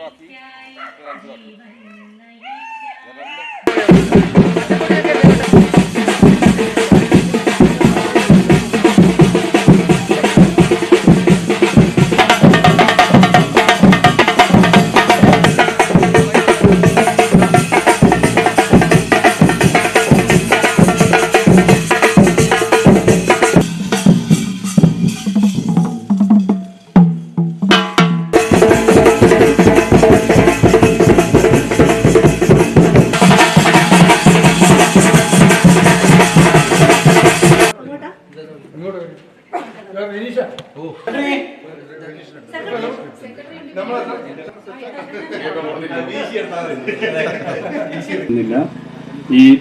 ഈ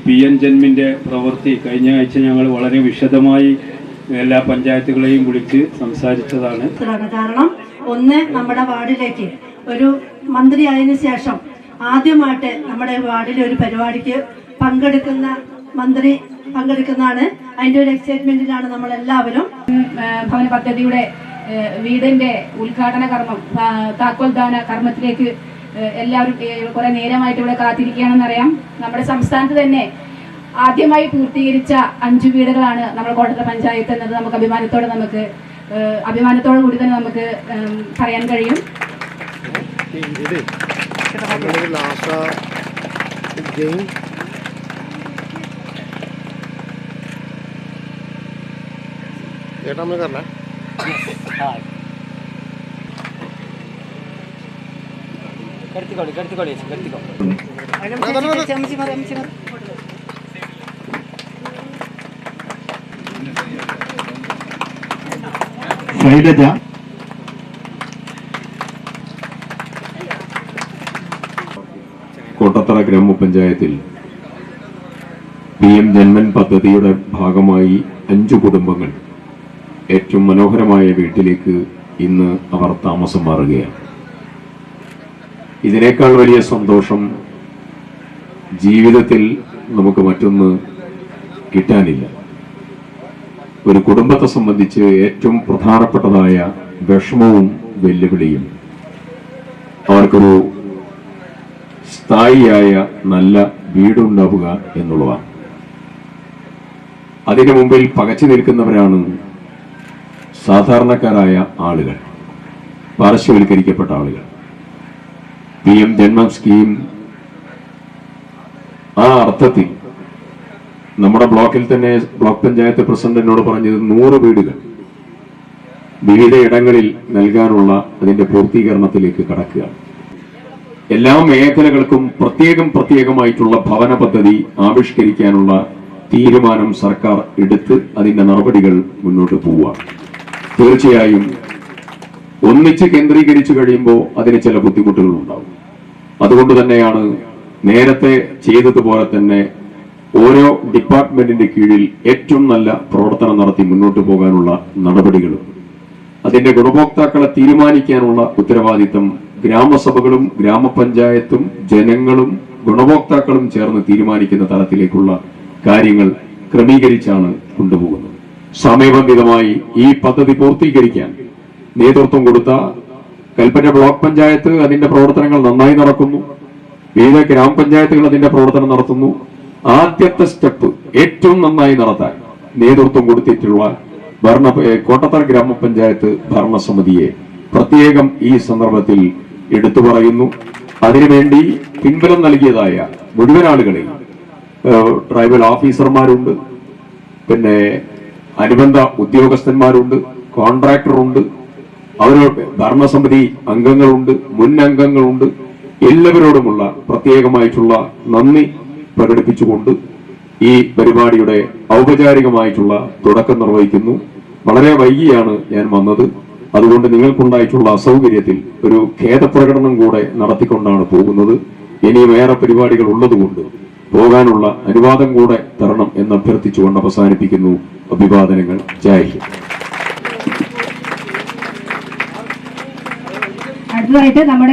PM ജന്മിന്റെ പ്രവൃത്തി കഴിഞ്ഞ ആഴ്ച ഞങ്ങൾ വളരെ വിശദമായി എല്ലാ പഞ്ചായത്തുകളെയും വിളിച്ച് സംസാരിച്ചതാണ്. കാരണം ഒന്ന്, നമ്മുടെ വാർഡിലേക്ക് ഒരു മന്ത്രി ആയതിനു ശേഷം ആദ്യമായിട്ട് നമ്മുടെ വാർഡിലെ ഒരു പരിപാടിക്ക് പങ്കെടുക്കുന്ന മന്ത്രി പങ്കെടുക്കുന്നതാണ്. അതിന്റെ ഒരു എക്സൈറ്റ്മെന്റിലാണ് നമ്മളെല്ലാവരും. ഭവന പദ്ധതിയുടെ വീടിന്റെ ഉദ്ഘാടന കർമ്മം, താക്കോൽദാന കർമ്മത്തിലേക്ക് എല്ലാവരും കുറെ നേരമായിട്ട് ഇവിടെ കാത്തിരിക്കുകയാണെന്നറിയാം. നമ്മുടെ സംസ്ഥാനത്ത് തന്നെ ആദ്യമായി പൂർത്തീകരിച്ച 5 വീടുകളാണ് നമ്മുടെ കോട്ടത്തറ പഞ്ചായത്ത് എന്നത് നമുക്ക് അഭിമാനത്തോടു കൂടി തന്നെ നമുക്ക് പറയാൻ കഴിയും. ശൈലജ, കോട്ടത്തറ ഗ്രാമപഞ്ചായത്തിൽ PM ജന്മൻ പദ്ധതിയുടെ ഭാഗമായി 5 കുടുംബങ്ങൾ ഏറ്റവും മനോഹരമായ വീട്ടിലേക്ക് ഇന്ന് അവർ താമസം മാറുകയാണ്. ഇതിനേക്കാൾ വലിയ സന്തോഷം ജീവിതത്തിൽ നമുക്ക് മറ്റൊന്ന് കിട്ടാനില്ല. ഒരു കുടുംബത്തെ സംബന്ധിച്ച് ഏറ്റവും പ്രധാനപ്പെട്ടതായ വിഷമവും വെല്ലുവിളിയും അവർക്കൊരു സ്ഥായിയായ നല്ല വീടുണ്ടാവുക എന്നുള്ളതാണ്. അതിനു മുമ്പിൽ പകച്ചു നിൽക്കുന്നവരാണ് സാധാരണക്കാരായ ആളുകൾ, പാർശ്വവൽക്കരിക്കപ്പെട്ട ആളുകൾ. PM ജന്മം സ്കീം ആ അർത്ഥത്തിൽ നമ്മുടെ ബ്ലോക്കിൽ തന്നെ ബ്ലോക്ക് പഞ്ചായത്ത് പ്രസിഡന്റിനോട് പറഞ്ഞത് 100 വീടുകൾ വിവിധ ഇടങ്ങളിൽ നൽകാനുള്ള അതിന്റെ പൂർത്തീകരണത്തിലേക്ക് കടക്കുകയാണ്. എല്ലാ മേഖലകൾക്കും പ്രത്യേകമായിട്ടുള്ള ഭവന പദ്ധതി ആവിഷ്കരിക്കാനുള്ള തീരുമാനം സർക്കാർ എടുത്ത് അതിന്റെ നടപടികൾ മുന്നോട്ട് പോവുക. തീർച്ചയായും ഒന്നിച്ച് കേന്ദ്രീകരിച്ചു കഴിയുമ്പോൾ അതിന് ചില ബുദ്ധിമുട്ടുകൾ ഉണ്ടാവും. അതുകൊണ്ട് തന്നെയാണ് നേരത്തെ ചെയ്തതുപോലെ തന്നെ ഓരോ ഡിപ്പാർട്ട്മെന്റിന്റെ കീഴിൽ ഏറ്റവും നല്ല പ്രവർത്തനം നടത്തി മുന്നോട്ട് പോകാനുള്ള നടപടികളും അതിന്റെ ഗുണഭോക്താക്കളെ തീരുമാനിക്കാനുള്ള ഉത്തരവാദിത്തം ഗ്രാമസഭകളും ഗ്രാമപഞ്ചായത്തും ജനങ്ങളും ഗുണഭോക്താക്കളും ചേർന്ന് തീരുമാനിക്കുന്ന തലത്തിലേക്കുള്ള കാര്യങ്ങൾ ക്രമീകരിച്ചാണ് കൊണ്ടുപോകുന്നത്. സമയബന്ധിതമായി ഈ പദ്ധതി പൂർത്തീകരിക്കാൻ നേതൃത്വം കൊടുത്ത കൽപ്പറ്റ ബ്ലോക്ക് പഞ്ചായത്ത് അതിന്റെ പ്രവർത്തനങ്ങൾ നന്നായി നടക്കുന്നു. വിവിധ ഗ്രാമപഞ്ചായത്തുകൾ അതിന്റെ പ്രവർത്തനം നടത്തുന്നു. ആദ്യത്തെ സ്റ്റെപ്പ് ഏറ്റവും നന്നായി നടത്താൻ നേതൃത്വം കൊടുത്തിട്ടുള്ള കോട്ടത്തറ ഗ്രാമപഞ്ചായത്ത് ഭരണസമിതിയെ പ്രത്യേകം ഈ സന്ദർഭത്തിൽ എടുത്തു പറയുന്നു. അതിനുവേണ്ടി പിൻബലം നൽകിയതായ മുഴുവൻ ആളുകളെയും, ട്രൈബൽ ഓഫീസർമാരുണ്ട്, പിന്നെ അനുബന്ധ ഉദ്യോഗസ്ഥന്മാരുണ്ട്, കോൺട്രാക്ടറുണ്ട്, അവരുടെ ഭരണസമിതി അംഗങ്ങളുണ്ട്, മുൻ അംഗങ്ങളുണ്ട്, എല്ലാവരോടുമുള്ള പ്രത്യേകമായിട്ടുള്ള നന്ദി പ്രകടിപ്പിച്ചുകൊണ്ട് ഈ പരിപാടിയുടെ ഔപചാരികമായിട്ടുള്ള തുടക്കം നിർവഹിക്കുന്നു. വളരെ വൈകിയാണ് ഞാൻ വന്നത്. അതുകൊണ്ട് നിങ്ങൾക്കുണ്ടായിട്ടുള്ള അസൗകര്യത്തിൽ ഒരു ഖേദപ്രകടനം കൂടെ നടത്തിക്കൊണ്ടാണ് പോകുന്നത്. ഇനിയും ഏറെ പരിപാടികൾ ഉള്ളതുകൊണ്ട് പോകാനുള്ള അനുവാദം കൂടെ തരണം എന്ന് അഭ്യർത്ഥിച്ചുകൊണ്ട് അവസാനിപ്പിക്കുന്നു. അഭിവാദനങ്ങൾ. ജയ് ഹിന്ദ്. അടുത്തതായിട്ട് നമ്മുടെ